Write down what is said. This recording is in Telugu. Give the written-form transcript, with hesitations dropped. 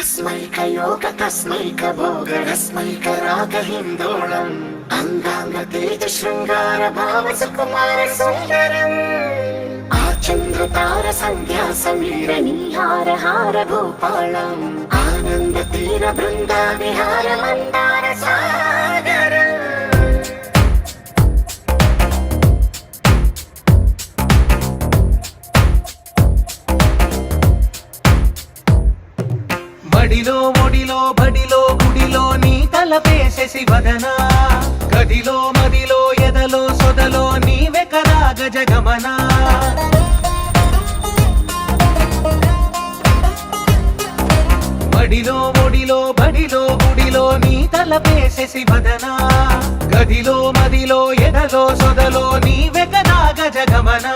तस्मैक भोगरस्मैक रागहिन्दोळम् अङ्गाङ्ग तेज शृङ्गार भाव सुकुमार सुन्दरम् आचन्द्रतार सन्ध्या समीर नीहार हार भूपालम् आनन्द तीर बृन्दा विहार मन्दार सागरम् బడిలో ఒడిలో బడిలో గుడిలో నీ తలపేసేసి వదనా గదిలో మదిలో ఎదలో సొదలో నీవే కదా గజగమనా బడిలో ఒడిలో బడిలో గుడిలో నీ తలపేసేసి వదనా గదిలో మదిలో ఎదలో సొదలో నీవే కదా గజగమనా